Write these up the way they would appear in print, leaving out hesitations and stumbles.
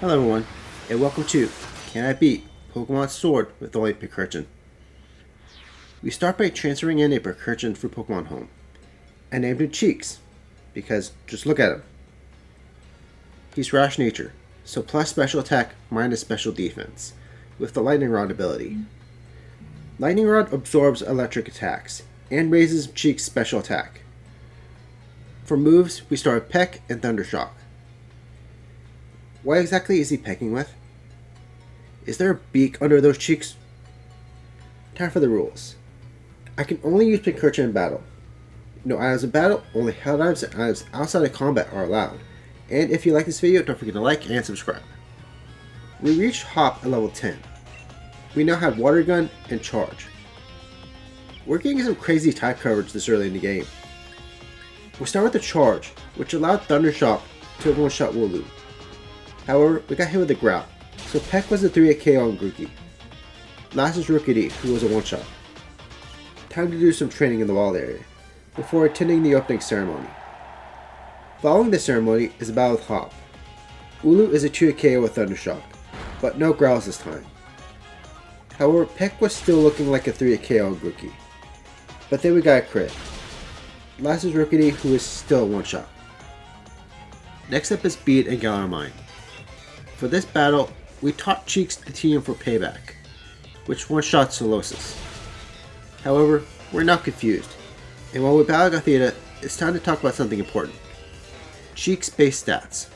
Hello everyone, and welcome to Can I Beat Pokemon Sword with only Pincurchin? We start by transferring in a Pincurchin for Pokemon Home. I named him Cheeks, because just look at him. He's Rash Nature, so plus special attack minus special defense, with the Lightning Rod ability. Lightning Rod absorbs electric attacks, and raises Cheeks' special attack. For moves, we start with Peck and Thundershock. What exactly is he pecking with? Is there a beak under those cheeks? Time for the rules. I can only use Pincurchin in battle. No items in battle, only held items and items outside of combat are allowed. And if you like this video, don't forget to like and subscribe. We reached Hop at level 10. We now have Water Gun and Charge. We're getting some crazy type coverage this early in the game. We'll start with the Charge, which allowed Thundershock to one-shot Wooloo. However, we got hit with a Growl, so Peck was a 3-hit KO on Grookey. Last is Rookity, who was a one-shot. Time to do some training in the wild area, before attending the opening ceremony. Following the ceremony is a battle with Hop. Wooloo is a 2-hit KO with Thundershock, but no Growls this time. However, Peck was still looking like a 3-hit KO on Grookey. But then we got a crit. Last is Rookity, who is still a one-shot. Next up is Bead and Galarmine. For this battle, we taught Cheeks the TM for payback, which one-shots Solosis. However, we're now confused, and while we battle Gothita, it's time to talk about something important. Cheeks' base stats.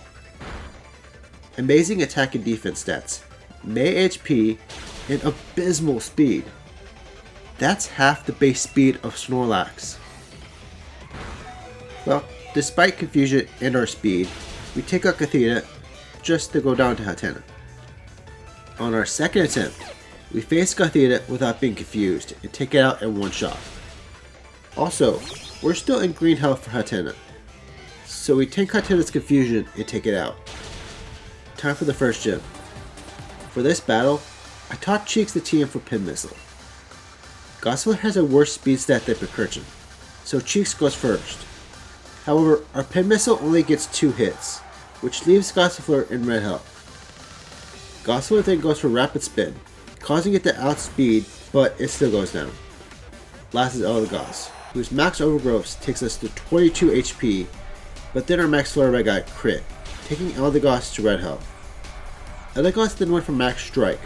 Amazing attack and defense stats, May HP, and abysmal speed. That's half the base speed of Snorlax. Well, despite confusion and our speed, we take out Gothita just to go down to Hatenna. On our second attempt, we face Gothita without being confused and take it out in one shot. Also, we're still in green health for Hatenna, so we take Hatenna's confusion and take it out. Time for the first gym. For this battle, I taught Cheeks the TM for Pin Missile. Gossifleur has a worse speed stat than Pincurchin, so Cheeks goes first. However, our Pin Missile only gets 2 hits, which leaves Gossifleur in red health. Gossifleur then goes for Rapid Spin, causing it to outspeed, but it still goes down. Last is Eldegoss, whose max overgrowth takes us to 22 HP, but then our max Flurry got crit, taking Eldegoss to red health. Eldegoss then went for max Strike,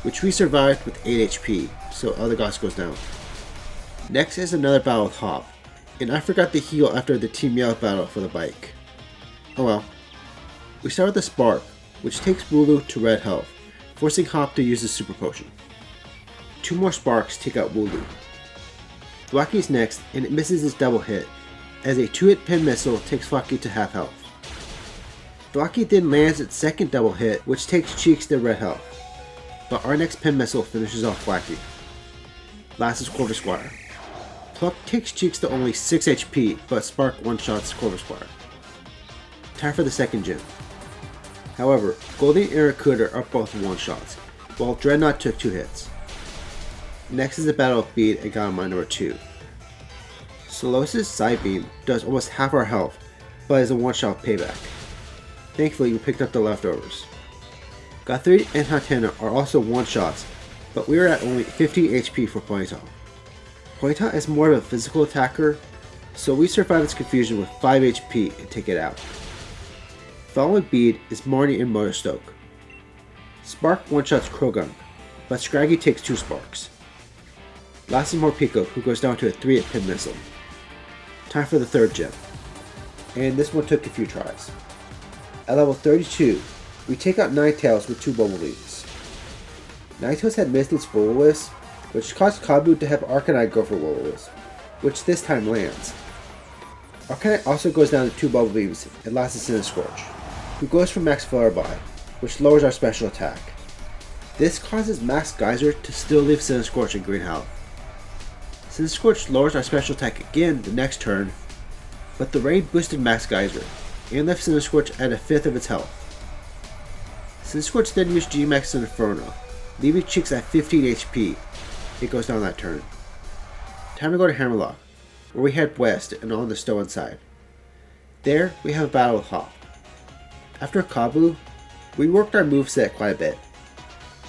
which we survived with 8 HP, so Eldegoss goes down. Next is another battle with Hop, and I forgot to heal after the Team Yell battle for the bike. Oh well. We start with the Spark, which takes Wooloo to red health, forcing Hop to use his Super Potion. 2 more Sparks take out Wooloo. Thwacky's next, and it misses his double hit, as a 2-hit Pin Missile takes Thwacky to half health. Thwacky then lands its second double hit, which takes Cheeks to red health, but our next Pin Missile finishes off Thwacky. Last is Corvisquire. Pluck takes Cheeks to only 6 HP, but Spark one-shots Corvisquire. Time for the second gym. However, Goldie and Recruiter are both one-shots, while Dreadnought took 2 hits. Next is the battle of Bead and Galarmine number 2. Solosis' Side Beam does almost half our health, but is a one-shot payback. Thankfully, we picked up the leftovers. Gothita and Hatenna are also one-shots, but we are at only 50 HP for Ponyta. Ponyta is more of a physical attacker, so we survive its confusion with 5 HP and take it out. Following Bead is Marnie and Motorstoke. Spark one-shots Croagunk, but Scraggy takes 2 Sparks. Last is Morpeko, who goes down to a 3-hit Pin Missile. Time for the third gym, and this one took a few tries. At level 32, we take out Ninetales with 2 Bubble Beams. Ninetales had missed its Will-O-Wisp, which caused Kabu to have Arcanine go for Will-O-Wisp, which this time lands. Arcanine also goes down to 2 Bubble Beams, and last is Cinescorch, who goes for Max Flurry, which lowers our special attack. This causes Max Geyser to still leave Cinescorch in green health. Cinescorch lowers our special attack again the next turn, but the rain boosted Max Geyser, and left Cinescorch at 1/5 of its health. Cinescorch then used G-Max Inferno, leaving Cheeks at 15 HP. It goes down that turn. Time to go to Hammerlock, where we head west and on the Stowen side. There, we have a battle with Hop. After Kabu, We worked our moveset quite a bit.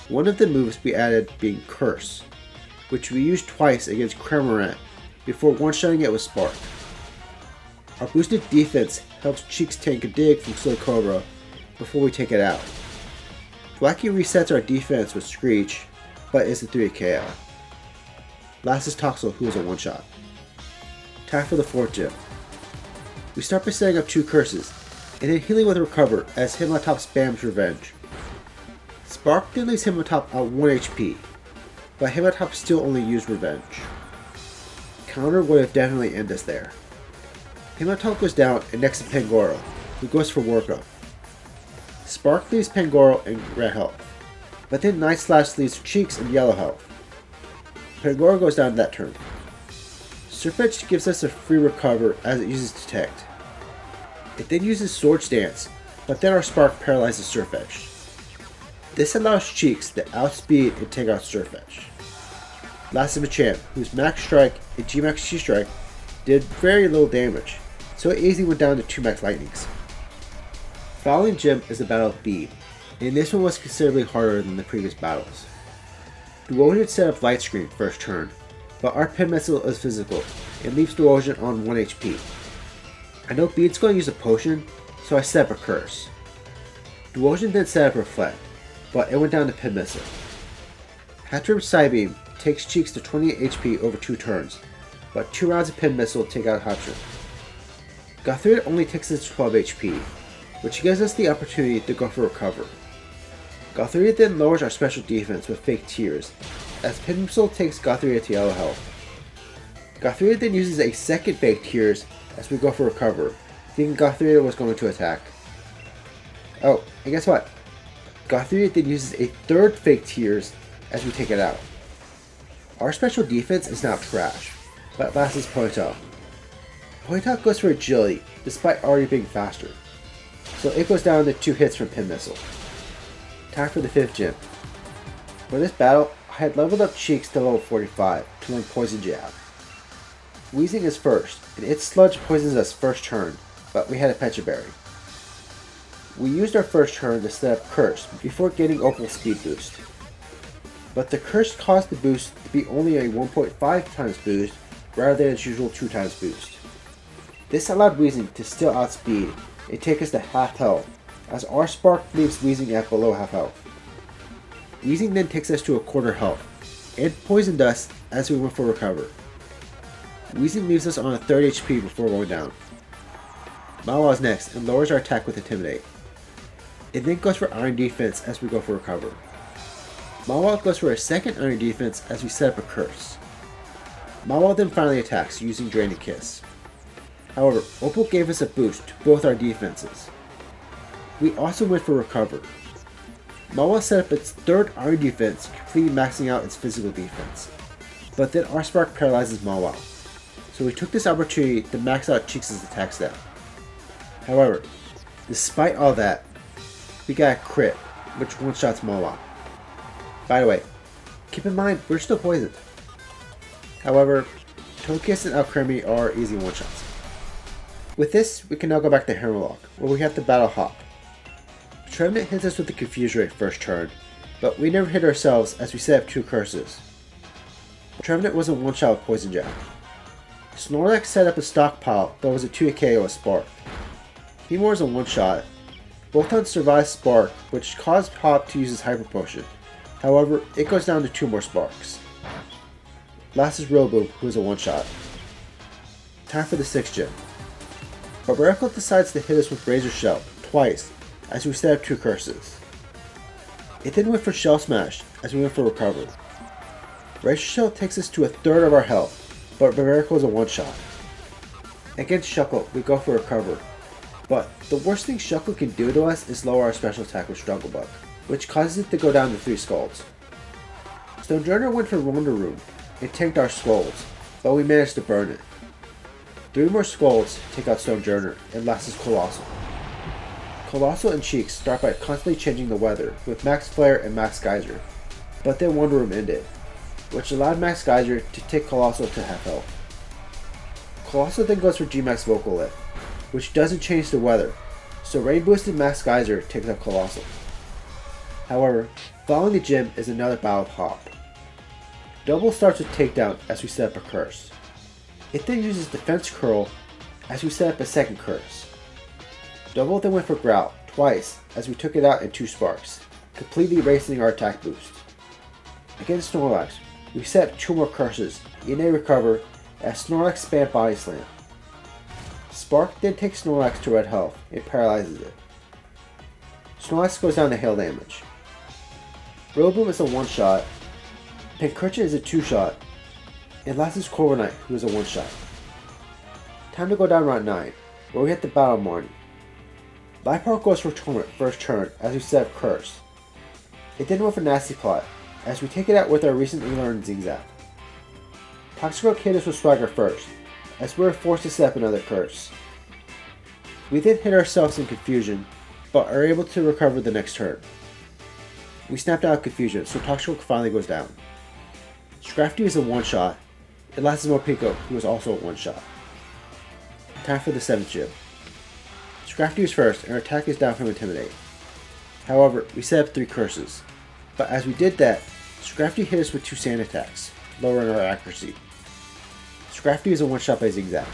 One of the moves we added being Curse, which we used twice against Cramorant before one-shotting it with Spark. Our boosted defense helps Cheeks tank a dig from Slow Cobra before we take it out. Thwacky resets our defense with Screech, but is a 3 KO. Last is Toxel, who is a one-shot. Time for the 4th gym. We start by setting up 2 curses, and then healing with Recover as Hitmontop spams Revenge. Spark then leaves Hitmontop at 1 HP, but Hitmontop still only used Revenge. Counter would have definitely ended us there. Hitmontop goes down and next to Pangoro, who goes for Work Up. Spark leaves Pangoro in red health, but then Night Slash leaves Cheeks in yellow health. Pangoro goes down that turn. Surf Edge gives us a free recover as it uses Detect. It then uses Swords Dance, but then our Spark paralyzes Surf Edge. This allows Cheeks to outspeed and take out Surf Edge. Last is Machamp, whose Max Strike and G-Max G-Strike did very little damage, so it easily went down to 2 Max Lightnings. Following gym is the Battle of Bead, and this one was considerably harder than the previous battles. Duosion set up Light Screen first turn, but our Pin Missile is physical and leaves Duosion on 1 HP. I know Bead's going to use a potion, so I set up a Curse. Duosion then set up Reflect, but it went down to Pin Missile. Hattrem Psybeam takes Cheeks to 28 HP over 2 turns, but 2 rounds of Pin Missile take out Hattrem. Gothria only takes us to 12 HP, which gives us the opportunity to go for Recover. Gothria then lowers our special defense with Fake Tears, as Pin Missile takes Gothria to yellow health. Gothria then uses a second Fake Tears as we go for Recover, thinking Gothria was going to attack. Oh, and guess what? Gothria then uses a third Fake Tears as we take it out. Our special defense is now trash, but last is Ponytail. Ponytail goes for Agility, despite already being faster, so it goes down to 2 hits from Pin Missile. Time for the 5th gym. For this battle, I had leveled up Cheeks to level 45 to learn Poison Jab. Weezing is first, and its sludge poisons us first turn, but we had a Pecha Berry. We used our first turn to set up Curse before getting Opal speed boost. But the Curse caused the boost to be only a 1.5 times boost rather than its usual 2 times boost. This allowed Weezing to still outspeed and take us to half health, as our Spark leaves Weezing at below half health. Weezing then takes us to a quarter health, and poisoned us as we went for Recover. Weezing leaves us on a 3rd HP before going down. Mawa is next and lowers our attack with Intimidate. It then goes for Iron Defense as we go for Recover. Mawa goes for a second Iron Defense as we set up a Curse. Mawa then finally attacks using Draining Kiss. However, Opal gave us a boost to both our defenses. We also went for Recover. Mawa set up its 3rd Iron Defense, completely maxing out its physical defense. But then our Spark paralyzes Mawa, so we took this opportunity to max out Cheeks' attack stat. However, despite all that, we got a crit, which one-shots Mawa. By the way, keep in mind, we're still poisoned. However, Togekiss and Alcremie are easy one-shots. With this, we can now go back to Hammerlock, where we have to battle Hop. Trevenant hits us with the Confuse Ray first turn, but we never hit ourselves as we set up 2 curses. Trevenant was a one-shot with Poison Jab. Snorlax set up a stockpile, but was a 2 KO with Spark. Heatmor is a one-shot. Bolton survives Spark, which caused Hop to use his Hyper Potion. However, it goes down to 2 more Sparks. Last is Robo, who is a one-shot. Time for the 6th gym. Barbarical decides to hit us with Razor Shell twice as we set up 2 curses. It then went for Shell Smash as we went for Recover. Razor Shell takes us to a 1/3 of our health, but Barbarical is a one-shot. Against Shuckle, we go for Recover, but the worst thing Shuckle can do to us is lower our special attack with Struggle Bug, which causes it to go down to 3 skulls. Stonejourner went for Wonder Room and tanked our skulls, but we managed to burn it. 3 more skulls take out Stonejourner, and last is Colossal. Colossal and Cheeks start by constantly changing the weather with Max Flare and Max Geyser, but then Wonder Room ended, which allowed Max Geyser to take Colossal to half health. Colossal then goes for G-Max Vocal Lift, which doesn't change the weather, so Rain Boosted Max Geyser takes out Colossal. However, following the gym is another battle of Hop. Double starts with takedown as we set up a curse. It then uses defense curl as we set up a second curse. Double then went for growl twice as we took it out in 2 sparks, completely erasing our attack boost. Against Snorlax, we set up 2 more curses in a recover as Snorlax spam body slam. Spark then takes Snorlax to red health and paralyzes it. Snorlax goes down to hail damage. Rillaboom is a 1-shot, Pincurchin is a 2-shot, and last is Corviknight, who is a 1-shot. Time to go down round 9, where we hit the Battle of Marnie. Liepard goes for Torment first turn as we set up Curse. It then went for Nasty Plot, as we take it out with our recently learned Zigzag. Toxicroak hit us with Swagger first, as we were forced to set up another Curse. We then hit ourselves in Confusion, but are able to recover the next turn. We snapped out of Confusion, so Toxicroak finally goes down. Scrafty is a 1-shot, and last is Morpeko, who is also a 1-shot. Time for the 7th gym. Scrafty is first, and our attack is down from Intimidate. However, we set up 3 curses, but as we did that, Scrafty hit us with 2 sand attacks, lowering our accuracy. Scrafty is a 1-shot by Zigzag.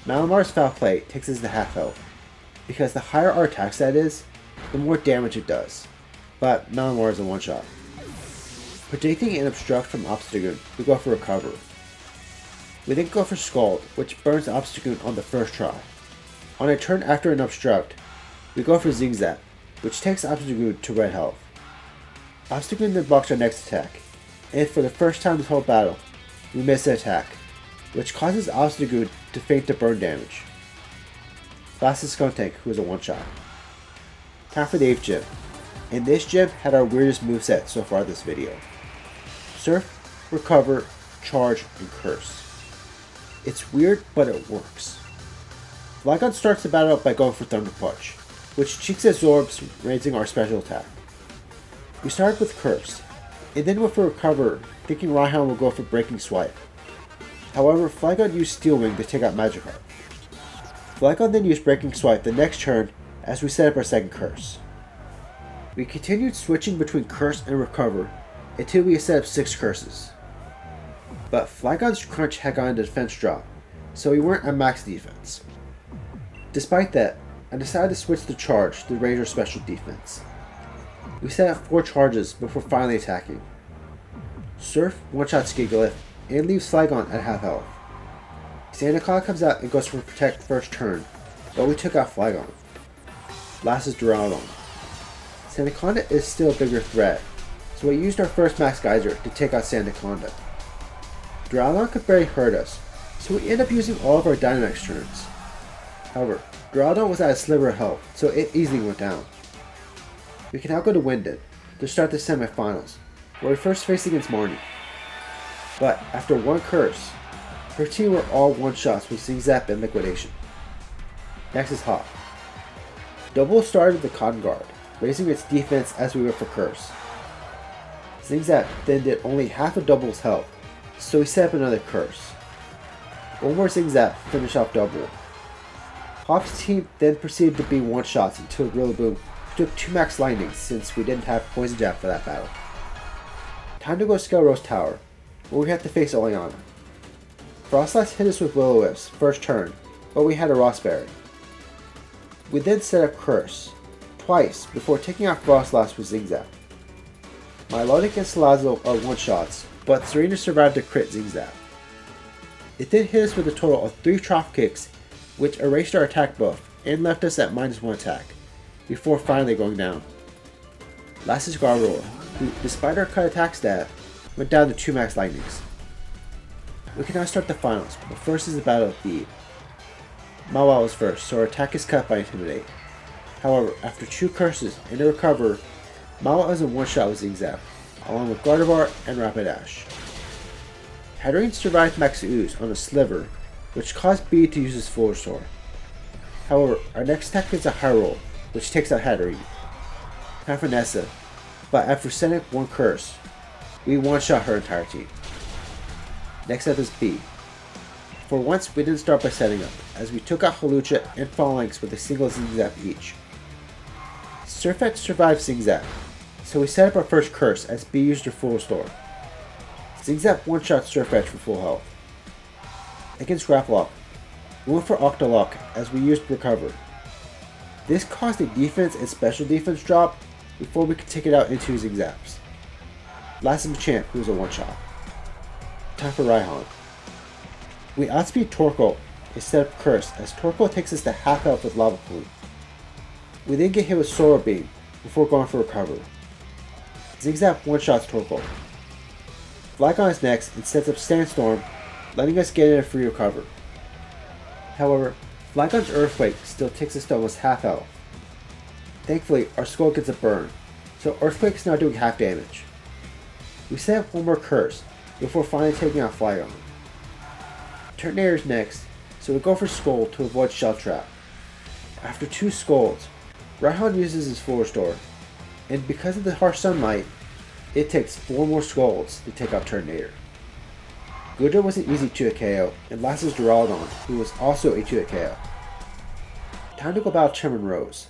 Malamar's Foul Play takes us to half health, because the higher our attack stat is, the more damage it does, but Malamar is a 1-shot. Predicting an Obstruct from Obstagoon, we go for Recover. We then go for Scald, which burns Obstagoon on the first try. On a turn after an Obstruct, we go for Zigzag, which takes Obstagoon to red health. Obstagoon then blocks our next attack, and for the first time this whole battle, we miss an attack, which causes Obstagoon to faint to burn damage. Last is Skuntank, who is a 1-shot. Time for the 8th gym, and this gym had our weirdest moveset so far this video. Surf, Recover, Charge, and Curse. It's weird, but it works. Flygon starts the battle up by going for Thunder Punch, which cheeks absorbs, raising our special attack. We started with Curse, and then went for Recover, thinking Raihan will go for Breaking Swipe. However, Flygon used Steel Wing to take out Magikarp. Flygon then used Breaking Swipe the next turn as we set up our second Curse. We continued switching between Curse and Recover until we set up 6 curses. But Flygon's Crunch had gone into defense drop, so we weren't at max defense. Despite that, I decided to switch the Charge to raise our special defense. We set up 4 charges before finally attacking. Surf one-shots Gigalith and leaves Flygon at half health. Sandaconda comes out and goes for Protect first turn, but we took out Flygon. Last is Duraludon. Sandaconda is still a bigger threat, so we used our first Max Geyser to take out Sandaconda. Duraludon could barely hurt us, so we ended up using all of our Dynamax turns. However, Duraludon was at a sliver of health, so it easily went down. We can now go to Wyndon to start the semifinals, where we first face against Marnie. But after 1 curse, her team were all 1-shots with Zigzap and Liquidation. Next is Hop. Double started the Cotton Guard, raising its defense as we went for curse. Zigzap then did only half of Double's health, so we set up another curse. One more Zigzap to finish off Double. Hop's team then proceeded to be 1-shots until Rillaboom took 2 max lightning since we didn't have Poison Jab for that battle. Time to go scale Rose Tower, where we had to face Oleana. Frostlass hit us with Will-O-Wisps first turn, but we had a Rossberry. We then set up Curse, twice before taking out Frostlass with Zigzag. Milotic and Salazzle are 1-shots, but Serena survived to crit Zigzag. It then hit us with a total of 3 Trop Kicks, which erased our attack buff and left us at -1 attack, before finally going down. Last is Gardevoir, who, despite our cut attack stat, went down to 2 max lightnings. We can now start the finals, but first is the Battle of Thebe. Mawile is first, so our attack is cut by Intimidate. However, after 2 curses and a recover, Mawile is a 1-shot with Zigzag, along with Gardevoir and Rapidash. Hatterene survived Max Ooze on a sliver, which caused B to use his full restore. However, our next attack is a high roll, which takes out Hatterene. Time for Nessa, but after setting up 1 curse, we 1-shot her entire team. Next up is B. For once, we didn't start by setting up, as we took out Hawlucha and Phalanx with a single Zigzag each. Surfetch survived Zigzag, so we set up our first curse as B used her full restore. Zigzap one-shot Surf Edge for full health. Against Graplock, we went for Octolock as we used Recover. This caused a defense and special defense drop before we could take it out into Zigzaps. Last is Machamp, who was a one-shot. Time for Raihan. We outspeed Torkoal and set up Curse as Torkoal takes us to half health with Lava Plume. We then get hit with Sora Beam before going for Recover. Zigzap one-shots Torkoal. Flygon is next and sets up Sandstorm, letting us get in a free recover. However, Flygon's Earthquake still takes us to almost half health. Thankfully, our Skull gets a burn, so Earthquake is now doing half damage. We set up one more Curse before finally taking out Flygon. Turtonator is next, so we go for Skull to avoid Shell Trap. After 2 Scolds, Raihan uses his full restore, and because of the harsh sunlight, it takes 4 more Scolds to take out Turtonator. Gudra was an easy 2-hit KO, and last is Duraludon, who was also a 2-hit KO. Time to go battle Chairman Rose.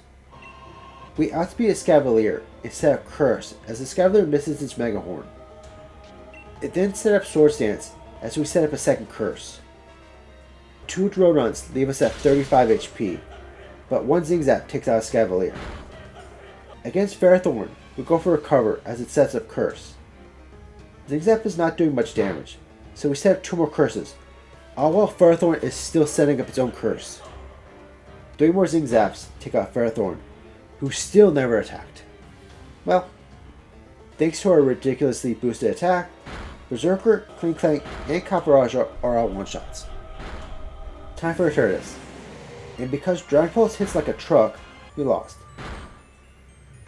We outspeed a Scavalier and set up Curse as the Scavalier misses its Mega Horn. It then set up Swords Dance as we set up a second Curse. 2 Drill Runs leave us at 35 HP, but 1 Zigzap takes out a Scavalier. Against Ferrothorn, we go for Recover as it sets up Curse. Zigzap is not doing much damage, so we set up 2 more Curses, all while Ferrothorn is still setting up its own Curse. 3 more Zigzaps take out Ferrothorn, who still never attacked. Well, thanks to our ridiculously boosted attack, Berserker, Klinklang, and Caparage are all one-shots. Time for Eternatus, and because Dragon Pulse hits like a truck, we lost.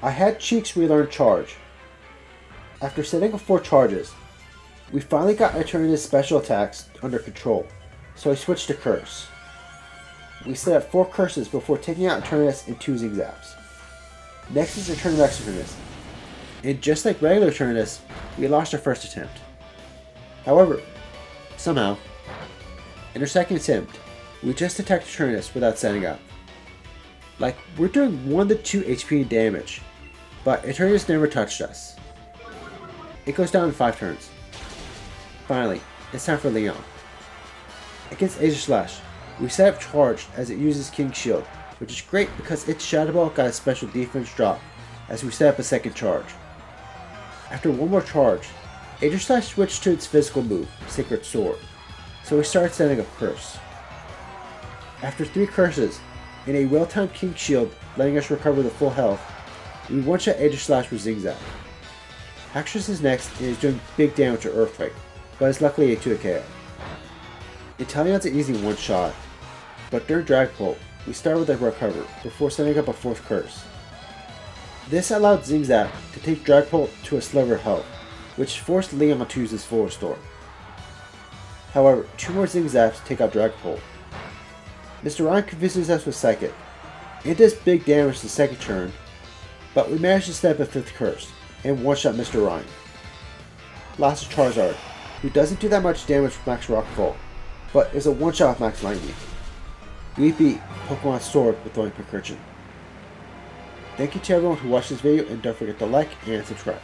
I had Cheeks relearn Charge. After setting up 4 charges, we finally got Eternatus' special attacks under control, so I switched to Curse. We set up 4 Curses before taking out Eternatus and 2 Zigzaps. Next is Eternatus Eternatus, and just like regular Eternatus, we lost our first attempt. However, somehow, in our second attempt, we just attacked Eternatus without setting up. Like, we're doing 1 to 2 HP damage, but Eternatus never touched us. It goes down in 5 turns. Finally, it's time for Leon. Against Aegislash, we set up Charge as it uses King's Shield, which is great because its Shadow Ball got a special defense drop as we set up a second charge. After 1 more charge, Aegislash switched to its physical move, Sacred Sword, so we started setting up Curse. After 3 Curses, and a well-timed King's Shield letting us recover the full health, we one-shot Aegislash with Zigzag. Haxorus is next and is doing big damage to Earthquake, but is luckily a 2-hit KO. Inteleon's an easy one-shot, but during Dragapult, we start with a recover before setting up a 4th Curse. This allowed Zigzag to take Dragapult to a sliver of health, which forced Leon to use his full restore. However, 2 more Zigzags take out Dragapult. Mr. Ryan confuses us with Psychic, and does big damage the second turn, but we manage to set up a 5th Curse, and one-shot Mr. Ryan. Last is Charizard, who doesn't do that much damage with Max Rockfall, but is a one-shot with Max Lightning. We beat Pokemon Sword with throwing Pincurchin. Thank you to everyone who watched this video, and don't forget to like and subscribe.